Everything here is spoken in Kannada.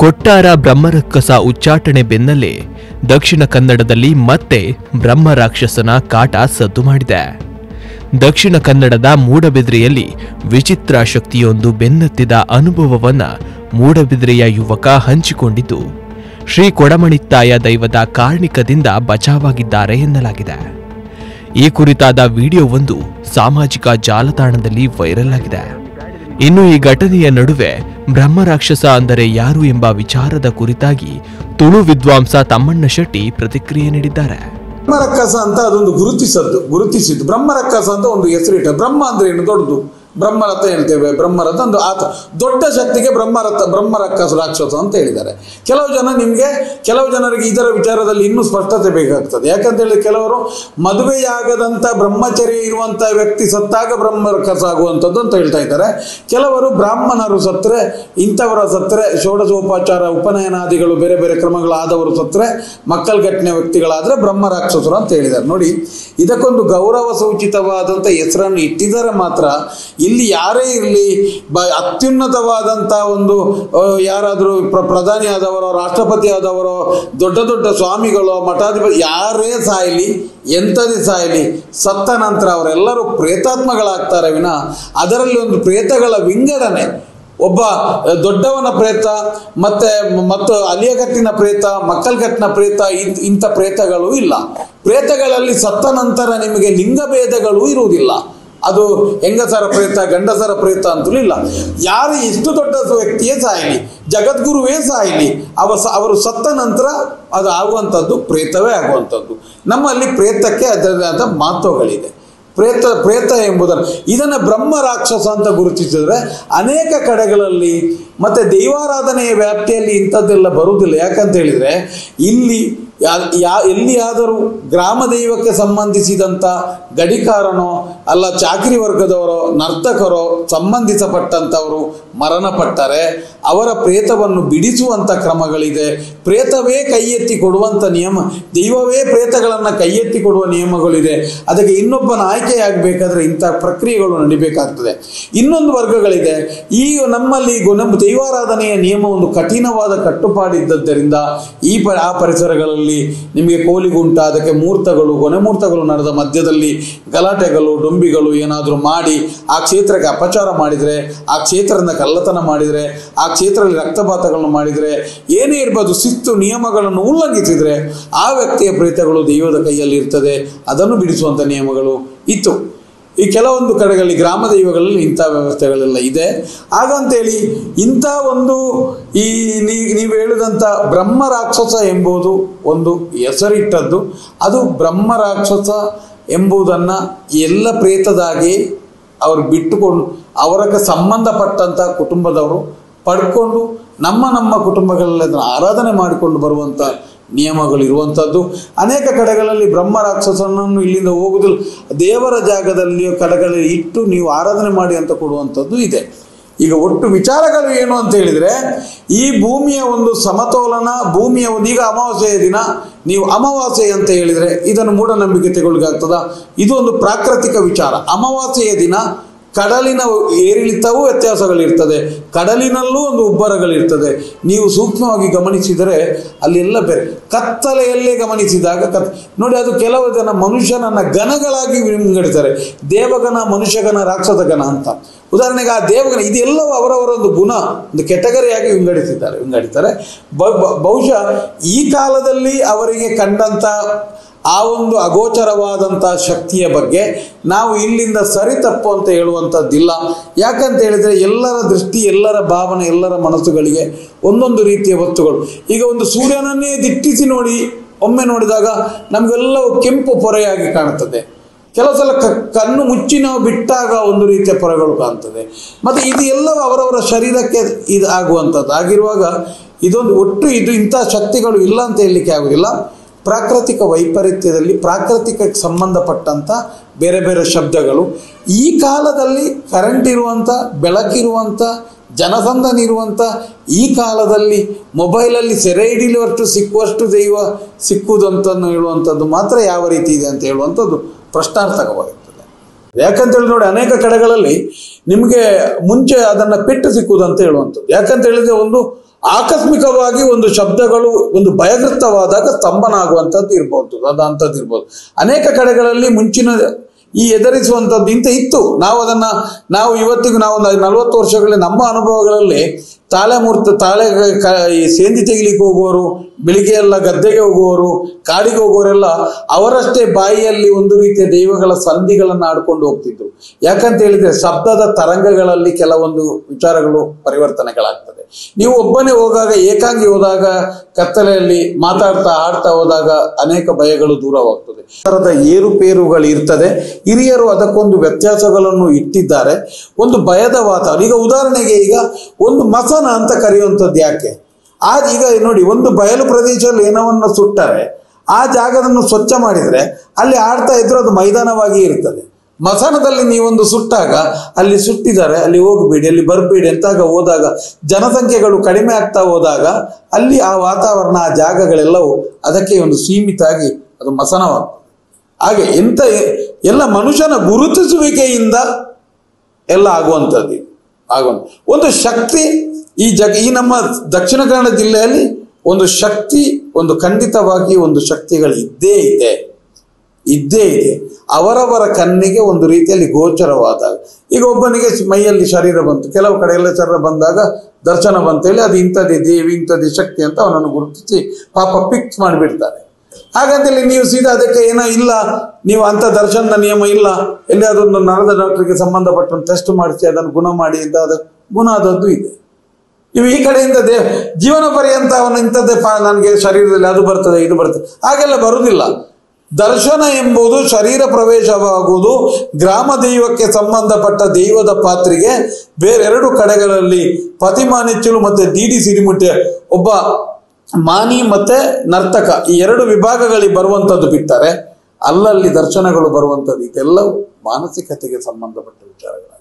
ಕೊಟ್ಟಾರ ಬ್ರಹ್ಮರಕ್ಕಸ ಉಚ್ಚಾಟನೆ ಬೆನ್ನಲ್ಲೇ ದಕ್ಷಿಣ ಕನ್ನಡದಲ್ಲಿ ಮತ್ತೆ ಬ್ರಹ್ಮರಾಕ್ಷಸನ ಕಾಟ ಸದ್ದು ಮಾಡಿದೆ. ದಕ್ಷಿಣ ಕನ್ನಡದ ಮೂಡಬಿದ್ರೆಯಲ್ಲಿ ವಿಚಿತ್ರ ಶಕ್ತಿಯೊಂದು ಬೆನ್ನತ್ತಿದ ಅನುಭವವನ್ನ ಮೂಡಬಿದ್ರೆಯ ಯುವಕ ಹಂಚಿಕೊಂಡಿದ್ದು ಶ್ರೀ ಕೊಡಮಣಿತ್ತಾಯ ದೈವದ ಕಾರಣಿಕದಿಂದ ಬಚಾವಾಗಿದ್ದಾರೆ ಎನ್ನಲಾಗಿದೆ. ಈ ಕುರಿತಾದ ವಿಡಿಯೋವೊಂದು ಸಾಮಾಜಿಕ ಜಾಲತಾಣದಲ್ಲಿ ವೈರಲ್ ಆಗಿದೆ. ಇನ್ನು ಈ ಘಟನೆಯ ನಡುವೆ ಬ್ರಹ್ಮರಾಕ್ಷಸ ಅಂದರೆ ಯಾರು ಎಂಬ ವಿಚಾರದ ಕುರಿತಾಗಿ ತುಳು ವಿದ್ವಾಂಸ ತಮ್ಮಣ್ಣ ಶೆಟ್ಟಿ ಪ್ರತಿಕ್ರಿಯೆ ನೀಡಿದ್ದಾರೆ. ಬ್ರಹ್ಮರಕ್ಕಸ ಅಂತ ಅದೊಂದು ಗುರುತಿಸಿದ್ದು ಬ್ರಹ್ಮರಕ್ಕಸ ಅಂತ ಒಂದು ಹೆಸರಿಟ್ಟ. ಬ್ರಹ್ಮ ಅಂದ್ರೆ ಏನು? ದೊಡ್ಡದು. ಬ್ರಹ್ಮರಥ ಹೇಳ್ತೇವೆ. ಬ್ರಹ್ಮರಥ ಒಂದು ಆತ ದೊಡ್ಡ ಶಕ್ತಿಗೆ ಬ್ರಹ್ಮರಕ್ಕಸ ರಾಕ್ಷಸ ಅಂತ ಹೇಳಿದ್ದಾರೆ. ಕೆಲವು ಜನರಿಗೆ ಇದರ ವಿಚಾರದಲ್ಲಿ ಇನ್ನೂ ಸ್ಪಷ್ಟತೆ ಬೇಕಾಗ್ತದೆ. ಯಾಕಂತ ಹೇಳಿ ಕೆಲವರು ಮದುವೆಯಾಗದಂತ ಬ್ರಹ್ಮಚರ್ಯ ಇರುವಂತ ವ್ಯಕ್ತಿ ಸತ್ತಾಗ ಬ್ರಹ್ಮರಕ್ಕಸ ಆಗುವಂಥದ್ದು ಅಂತ ಹೇಳ್ತಾ ಇದ್ದಾರೆ. ಕೆಲವರು ಬ್ರಾಹ್ಮಣರು ಸತ್ತರೆ, ಇಂಥವರ ಸತ್ತರೆ, ಷೋಡಶೋಪಚಾರ ಉಪನಯನಾದಿಗಳು ಬೇರೆ ಬೇರೆ ಕ್ರಮಗಳಾದವರು ಸತ್ತರೆ, ಮಕ್ಕಳ್ಗಟ್ಟಿನ ವ್ಯಕ್ತಿಗಳಾದ್ರೆ ಬ್ರಹ್ಮರಾಕ್ಷಸರು ಅಂತ ಹೇಳಿದ್ದಾರೆ. ನೋಡಿ, ಇದಕ್ಕೊಂದು ಗೌರವ ಸೂಚಿತವಾದಂಥ ಹೆಸರನ್ನು ಇಟ್ಟಿದ್ದಾರೆ. ಮಾತ್ರ ಇಲ್ಲಿ ಯಾರೇ ಇರಲಿ, ಅತ್ಯುನ್ನತವಾದಂಥ ಒಂದು ಯಾರಾದರೂ ಪ್ರಧಾನಿ ಆದವರೋ, ರಾಷ್ಟ್ರಪತಿ ಆದವರೋ, ದೊಡ್ಡ ದೊಡ್ಡ ಸ್ವಾಮಿಗಳು, ಮಠಾಧಿಪತಿ ಯಾರೇ ಸಾಯಲಿ, ಎಂಥದೇ ಸಾಯಲಿ, ಸತ್ತ ನಂತರ ಅವರೆಲ್ಲರೂ ಪ್ರೇತಾತ್ಮಗಳಾಗ್ತಾರೆ ವಿನ ಅದರಲ್ಲಿ ಒಂದು ಪ್ರೇತಗಳ ವಿಂಗಡಣೆ, ಒಬ್ಬ ದೊಡ್ಡವನ ಪ್ರೇತ ಮತ್ತು ಅಲಿಯಗಟ್ಟಿನ ಪ್ರೇತ, ಮಕ್ಕಳ್ಗಟ್ಟಿನ ಪ್ರೇತ, ಇಂಥ ಪ್ರೇತಗಳು ಇಲ್ಲ. ಪ್ರೇತಗಳಲ್ಲಿ ಸತ್ತ ನಂತರ ನಿಮಗೆ ಲಿಂಗಭೇದಗಳು ಇರುವುದಿಲ್ಲ. ಅದು ಹೆಂಗಸರ ಪ್ರೇತ, ಗಂಡಸರ ಪ್ರೇತ ಅಂತಲೂ ಇಲ್ಲ. ಯಾರು ಎಷ್ಟು ದೊಡ್ಡ ವ್ಯಕ್ತಿಯೇ ಸಾಯಲಿ, ಜಗದ್ಗುರುವೇ ಸಾಯಲಿ, ಅವರು ಸತ್ತ ನಂತರ ಅದು ಆಗುವಂಥದ್ದು ಪ್ರೇತವೇ ಆಗುವಂಥದ್ದು. ನಮ್ಮಲ್ಲಿ ಪ್ರೇತಕ್ಕೆ ಅದರ ಮಾತುಗಳಿದೆ. ಪ್ರೇತ ಎಂಬುದನ್ನು ಇದನ್ನು ಬ್ರಹ್ಮ ರಾಕ್ಷಸ ಅಂತ ಗುರುತಿಸಿದ್ರೆ ಅನೇಕ ಕಡೆಗಳಲ್ಲಿ ಮತ್ತೆ ದೈವಾರಾಧನೆಯ ವ್ಯಾಪ್ತಿಯಲ್ಲಿ ಇಂಥದ್ದೆಲ್ಲ ಬರುವುದಿಲ್ಲ. ಯಾಕಂತ ಹೇಳಿದರೆ ಇಲ್ಲಿ ಎಲ್ಲಿಯಾದರೂ ಗ್ರಾಮ ದೈವಕ್ಕೆ ಸಂಬಂಧಿಸಿದಂಥ ಗಡಿಕಾರನೋ ಅಲ್ಲ ಚಾಕರಿ ವರ್ಗದವರೋ ನರ್ತಕರೋ ಸಂಬಂಧಿಸಪಟ್ಟಂಥವರು ಮರಣಪಟ್ಟರೆ ಅವರ ಪ್ರೇತವನ್ನು ಬಿಡಿಸುವಂಥ ಕ್ರಮಗಳಿದೆ. ಪ್ರೇತವೇ ಕೈ ಎತ್ತಿ ಕೊಡುವಂಥ ನಿಯಮ, ದೈವವೇ ಪ್ರೇತಗಳನ್ನು ಕೈ ಎತ್ತಿ ಕೊಡುವ ನಿಯಮಗಳಿದೆ. ಅದಕ್ಕೆ ಇನ್ನೊಬ್ಬನ ಆಯ್ಕೆಯಾಗಬೇಕಾದ್ರೆ ಇಂಥ ಪ್ರಕ್ರಿಯೆಗಳು ನಡಿಬೇಕಾಗ್ತದೆ. ಇನ್ನೊಂದು ವರ್ಗಗಳಿದೆ. ಈ ನಮ್ಮಲ್ಲಿ ದೈವಾರಾಧನೆಯ ನಿಯಮ ಒಂದು ಕಠಿಣವಾದ ಕಟ್ಟುಪಾಡಿದ್ದರಿಂದ ಆ ಪರಿಸರಗಳಲ್ಲಿ ನಿಮಗೆ ಕೋಲಿಗುಂಟ, ಅದಕ್ಕೆ ಮೂರ್ತಗಳು, ಗೊನೆಮೂರ್ತಗಳು ನಡೆದ ಮಧ್ಯದಲ್ಲಿ ಗಲಾಟೆಗಳು, ಡೊಂಬಿಗಳು ಏನಾದರೂ ಮಾಡಿ ಆ ಕ್ಷೇತ್ರಕ್ಕೆ ಅಪಚಾರ ಮಾಡಿದರೆ, ಆ ಕ್ಷೇತ್ರದಿಂದ ಕಳ್ಳತನ ಮಾಡಿದರೆ, ಆ ಕ್ಷೇತ್ರದಲ್ಲಿ ರಕ್ತಪಾತಗಳನ್ನು ಮಾಡಿದರೆ, ಏನೇ ಇರ್ಬೋದು, ಶಿಸ್ತು ನಿಯಮಗಳನ್ನು ಉಲ್ಲಂಘಿಸಿದರೆ ಆ ವ್ಯಕ್ತಿಯ ಪ್ರೇತಗಳು ದೈವದ ಕೈಯಲ್ಲಿ ಇರ್ತದೆ. ಅದನ್ನು ಬಿಡಿಸುವಂಥ ನಿಯಮಗಳು ಇತ್ತು. ಈ ಕೆಲವೊಂದು ಕಡೆಗಳಲ್ಲಿ ಗ್ರಾಮ ದೈವಗಳಲ್ಲಿ ಇಂಥ ವ್ಯವಸ್ಥೆಗಳೆಲ್ಲ ಇದೆ. ಹಾಗಂತೇಳಿ ಇಂಥ ಒಂದು ನೀವು ಹೇಳಿದಂಥ ಬ್ರಹ್ಮರಾಕ್ಷಸ ಎಂಬುದು ಒಂದು ಹೆಸರಿಟ್ಟದ್ದು. ಅದು ಬ್ರಹ್ಮರಾಕ್ಷಸ ಎಂಬುದನ್ನು ಎಲ್ಲ ಪ್ರೇತದಾಗಿ ಅವರು ಬಿಟ್ಟುಕೊಂಡು ಅವರಕ್ಕೆ ಸಂಬಂಧಪಟ್ಟಂಥ ಕುಟುಂಬದವರು ಪಡ್ಕೊಂಡು ನಮ್ಮ ಕುಟುಂಬಗಳಲ್ಲಿ ಅದನ್ನು ಆರಾಧನೆ ಮಾಡಿಕೊಂಡು ಬರುವಂಥ ನಿಯಮಗಳಿರುವಂಥದ್ದು. ಅನೇಕ ಕಡೆಗಳಲ್ಲಿ ಬ್ರಹ್ಮ ರಾಕ್ಷಸನನ್ನು ಇಲ್ಲಿಂದ ಹೋಗುವುದಿಲ್ಲ, ದೇವರ ಜಾಗದಲ್ಲಿ ಕಡೆಗಳಲ್ಲಿ ಇಟ್ಟು ನೀವು ಆರಾಧನೆ ಮಾಡಿ ಅಂತ ಕೊಡುವಂಥದ್ದು ಇದೆ. ಈಗ ಒಟ್ಟು ವಿಚಾರಗಳು ಏನು ಅಂತ ಹೇಳಿದರೆ, ಈ ಭೂಮಿಯ ಒಂದು ಸಮತೋಲನ, ಭೂಮಿಯ ಒಂದು ಈಗ ಅಮಾವಾಸ್ಯೆಯ ದಿನ ನೀವು ಅಮಾವಾಸ್ಯೆ ಅಂತ ಹೇಳಿದರೆ ಇದನ್ನು ಮೂಢನಂಬಿಕೆ ತೆಗೊಳ್ಳಿಗಾಗ್ತದ? ಇದು ಒಂದು ಪ್ರಾಕೃತಿಕ ವಿಚಾರ. ಅಮಾವಾಸ್ಯೆಯ ದಿನ ಕಡಲಿನ ಏರಿಳಿತವೂ ವ್ಯತ್ಯಾಸಗಳಿರ್ತದೆ, ಕಡಲಿನಲ್ಲೂ ಒಂದು ಉಬ್ಬರಗಳಿರ್ತದೆ. ನೀವು ಸೂಕ್ಷ್ಮವಾಗಿ ಗಮನಿಸಿದರೆ ಅಲ್ಲೆಲ್ಲ ಬೇರೆ. ಕತ್ತಲೆಯಲ್ಲೇ ಗಮನಿಸಿದಾಗ ನೋಡಿ, ಅದು ಕೆಲವು ಜನ ಮನುಷ್ಯನನ್ನು ಗಣಗಳಾಗಿ ವಿಂಗಡಿತಾರೆ. ದೇವಗಣ, ಮನುಷ್ಯಗಣ, ರಾಕ್ಷಸಗಣ ಅಂತ. ಉದಾಹರಣೆಗೆ ಆ ದೇವಗಣ ಇದೆಲ್ಲವೂ ಅವರವರ ಒಂದು ಗುಣ, ಒಂದು ಕೆಟಗರಿಯಾಗಿ ವಿಂಗಡಿತಾರೆ. ಬಹುಶಃ ಈ ಕಾಲದಲ್ಲಿ ಅವರಿಗೆ ಕಂಡಂಥ ಆ ಒಂದು ಅಗೋಚರವಾದಂಥ ಶಕ್ತಿಯ ಬಗ್ಗೆ ನಾವು ಇಲ್ಲಿಂದ ಸರಿ ತಪ್ಪು ಅಂತ ಹೇಳುವಂಥದ್ದಿಲ್ಲ. ಯಾಕಂತ ಹೇಳಿದರೆ ಎಲ್ಲರ ದೃಷ್ಟಿ, ಎಲ್ಲರ ಭಾವನೆ, ಎಲ್ಲರ ಮನಸ್ಸುಗಳಿಗೆ ಒಂದೊಂದು ರೀತಿಯ ವಸ್ತುಗಳು. ಈಗ ಒಂದು ಸೂರ್ಯನನ್ನೇ ದಿಟ್ಟಿಸಿ ಒಮ್ಮೆ ನೋಡಿದಾಗ ನಮಗೆಲ್ಲವೂ ಕೆಂಪು ಪೊರೆಯಾಗಿ ಕಾಣುತ್ತದೆ. ಕೆಲವು ಸಲ ಕಣ್ಣು ಮುಚ್ಚಿ ನಾವು ಬಿಟ್ಟಾಗ ಒಂದು ರೀತಿಯ ಪೊರೆಗಳು ಕಾಣ್ತದೆ. ಮತ್ತು ಇದು ಎಲ್ಲವೂ ಅವರವರ ಶರೀರಕ್ಕೆ ಇದು ಆಗುವಂಥದ್ದು. ಆಗಿರುವಾಗ ಇದೊಂದು ಒಟ್ಟು ಇಂಥ ಶಕ್ತಿಗಳು ಇಲ್ಲ ಅಂತ ಹೇಳಲಿಕ್ಕೆ ಆಗೋದಿಲ್ಲ. ಪ್ರಾಕೃತಿಕ ವೈಪರೀತ್ಯದಲ್ಲಿ ಪ್ರಾಕೃತಿಕಕ್ಕೆ ಸಂಬಂಧಪಟ್ಟಂಥ ಬೇರೆ ಬೇರೆ ಶಬ್ದಗಳು. ಈ ಕಾಲದಲ್ಲಿ ಕರೆಂಟ್ ಇರುವಂಥ, ಬೆಳಕಿರುವಂಥ, ಜನಸಂದಣಿ ಇರುವಂಥ ಈ ಕಾಲದಲ್ಲಿ ಮೊಬೈಲಲ್ಲಿ ಸೆರೆ ಹಿಡಿಯುವಷ್ಟು ಸಿಕ್ಕುವಷ್ಟು ದೈವ ಸಿಕ್ಕುವುದಂತನ್ನು ಹೇಳುವಂಥದ್ದು ಮಾತ್ರ ಯಾವ ರೀತಿ ಇದೆ ಅಂತ ಹೇಳುವಂಥದ್ದು ಪ್ರಶ್ನಾರ್ಥಕವಾಗಿರ್ತದೆ. ಯಾಕಂತೇಳಿ ನೋಡಿ, ಅನೇಕ ಕಡೆಗಳಲ್ಲಿ ನಿಮಗೆ ಮುಂಚೆ ಅದನ್ನು ಪೆಟ್ಟು ಸಿಕ್ಕುವುದಂತ ಹೇಳುವಂಥದ್ದು. ಯಾಕಂತ ಹೇಳಿದರೆ ಒಂದು ಆಕಸ್ಮಿಕವಾಗಿ ಒಂದು ಶಬ್ದಗಳು ಒಂದು ಭಯಗೃತವಾದಾಗ ಸ್ತಂಭನ ಆಗುವಂಥದ್ದು ಇರ್ಬೋದು, ಅದು ಅಂಥದ್ದು ಇರ್ಬೋದು. ಅನೇಕ ಕಡೆಗಳಲ್ಲಿ ಮುಂಚಿನ ಈ ಎದುರಿಸುವಂಥದ್ದು ಇಂಥ ಇತ್ತು. ನಾವು ಇವತ್ತಿಗೂ ನಾವು ಒಂದು 40 ವರ್ಷಗಳಲ್ಲಿ ನಮ್ಮ ಅನುಭವಗಳಲ್ಲಿ ಈ ಸೇಂದಿ ತೆಗಿಲಿಕ್ಕೆ ಹೋಗುವವರು, ಬೆಳಿಗ್ಗೆ ಎಲ್ಲ ಗದ್ದೆಗೆ ಹೋಗುವವರು, ಕಾಡಿಗೆ ಹೋಗುವವರೆಲ್ಲ ಅವರಷ್ಟೇ ಬಾಯಿಯಲ್ಲಿ ಒಂದು ರೀತಿಯ ದೈವಗಳ ಸಂಧಿಗಳನ್ನು ಆಡ್ಕೊಂಡು ಹೋಗ್ತಿದ್ರು. ಯಾಕಂತ ಹೇಳಿದ್ರೆ ಶಬ್ದದ ತರಂಗಗಳಲ್ಲಿ ಕೆಲವೊಂದು ವಿಚಾರಗಳು ಪರಿವರ್ತನೆಗಳಾಗ್ತದೆ. ನೀವು ಒಬ್ಬನೇ ಹೋದಾಗ, ಏಕಾಂಗಿ ಹೋದಾಗ, ಕತ್ತಲೆಯಲ್ಲಿ ಮಾತಾಡ್ತಾ ಆಡ್ತಾ ಹೋದಾಗ ಅನೇಕ ಭಯಗಳು ದೂರವಾಗ್ತದೆ. ಥರದ ಏರುಪೇರುಗಳು ಇರ್ತದೆ. ಹಿರಿಯರು ಅದಕ್ಕೊಂದು ವ್ಯತ್ಯಾಸಗಳನ್ನು ಇಟ್ಟಿದ್ದಾರೆ. ಒಂದು ಭಯದ ವಾತಾವರಣ. ಈಗ ಉದಾಹರಣೆಗೆ ಈಗ ಒಂದು ಮಸನ ಅಂತ ಕರೆಯುವಂಥದ್ದು ಯಾಕೆ? ಈಗ ನೋಡಿ, ಒಂದು ಬಯಲು ಪ್ರದೇಶದಲ್ಲಿ ಏನವನ್ನು ಸುಟ್ಟರೆ ಆ ಜಾಗವನ್ನು ಸ್ವಚ್ಛ ಮಾಡಿದರೆ ಅಲ್ಲಿ ಆಡ್ತಾ ಇದ್ರು ಅದು ಮೈದಾನವಾಗಿ ಇರ್ತದೆ. ಮಸನದಲ್ಲಿ ನೀವೊಂದು ಸುಟ್ಟಾಗ ಅಲ್ಲಿ ಸುಟ್ಟಿದ್ದಾರೆ, ಅಲ್ಲಿ ಹೋಗಬೇಡಿ, ಅಲ್ಲಿ ಬರಬೇಡಿ ಅಂತಾಗ ಹೋದಾಗ ಜನಸಂಖ್ಯೆಗಳು ಕಡಿಮೆ ಆಗ್ತಾ ಹೋದಾಗ ಅಲ್ಲಿ ಆ ವಾತಾವರಣ, ಆ ಜಾಗಗಳೆಲ್ಲವೂ ಅದಕ್ಕೆ ಒಂದು ಸೀಮಿತ ಆಗಿ ಅದು ಮಸನವಾಗ್ತದೆ. ಹಾಗೆ ಎಲ್ಲ ಮನುಷ್ಯನ ಗುರುತಿಸುವಿಕೆಯಿಂದ ಎಲ್ಲ ಆಗುವಂಥದ್ದು. ಒಂದು ಶಕ್ತಿ ಈ ನಮ್ಮ ದಕ್ಷಿಣ ಕನ್ನಡ ಜಿಲ್ಲೆಯಲ್ಲಿ ಒಂದು ಶಕ್ತಿ, ಒಂದು ಖಂಡಿತವಾಗಿ ಒಂದು ಶಕ್ತಿಗಳು ಇದ್ದೇ ಇದೆ. ಅವರವರ ಕಣ್ಣಿಗೆ ಒಂದು ರೀತಿಯಲ್ಲಿ ಗೋಚರವಾದಾಗ, ಈಗ ಒಬ್ಬನಿಗೆ ಮೈಯಲ್ಲಿ ಶರೀರ ಬಂತು, ಕೆಲವು ಕಡೆಯೆಲ್ಲ ಶರೀರ ಬಂದಾಗ ದರ್ಶನ ಬಂತೇಳಿ ಅದು ಇಂಥದ್ದೇ ದೇವಿ, ಇಂಥದ್ದೇ ಶಕ್ತಿ ಅಂತ ಅವನನ್ನು ಗುರುತಿಸಿ ಪಾಪ ಫಿಕ್ಸ್ ಮಾಡಿಬಿಡ್ತಾರೆ. ಹಾಗಂತೇಳಿ ನೀವು ಸೀದಾ ಅದಕ್ಕೆ ಏನೋ ಇಲ್ಲ, ನೀವು ಅಂಥ ದರ್ಶನದ ನಿಯಮ ಇಲ್ಲ, ಎಲ್ಲಿ ಅದೊಂದು ನರದ ಡಾಕ್ಟರ್ಗೆ ಸಂಬಂಧಪಟ್ಟ ಟೆಸ್ಟ್ ಮಾಡಿಸಿ ಅದನ್ನು ಗುಣ ಮಾಡಿ ಅಂತ ಗುಣ ಆದದ್ದು ಇದೆ. ನೀವು ಈ ಕಡೆಯಿಂದ ಜೀವನ ಪರ್ಯಂತ ಅವನು ಇಂಥದ್ದೇ ನನಗೆ ಶರೀರದಲ್ಲಿ ಅದು ಬರ್ತದೆ ಇದು ಬರ್ತದೆ ಹಾಗೆಲ್ಲ ಬರುವುದಿಲ್ಲ. ದರ್ಶನ ಎಂಬುದು ಶರೀರ ಪ್ರವೇಶವಾಗುವುದು ಗ್ರಾಮ ದೈವಕ್ಕೆ ಸಂಬಂಧಪಟ್ಟ ದೈವದ ಪಾತ್ರೆಗೆ ಬೇರೆರಡು ಕಡೆಗಳಲ್ಲಿ ಪತಿಮಾನಿಚ್ಚಲು ಮತ್ತೆ ಡಿಡಿ ಸಿರಿಮುಟ್ಟೆ ಒಬ್ಬ ಮಾನಿ ಮತ್ತೆ ನರ್ತಕ ಈ ಎರಡು ವಿಭಾಗಗಳಿಗೆ ಬರುವಂಥದ್ದು ಬಿಟ್ಟರೆ ಅಲ್ಲಲ್ಲಿ ದರ್ಶನಗಳು ಬರುವಂಥದ್ದು ಇದೆಲ್ಲವೂ ಮಾನಸಿಕತೆಗೆ ಸಂಬಂಧಪಟ್ಟ ವಿಚಾರಗಳು.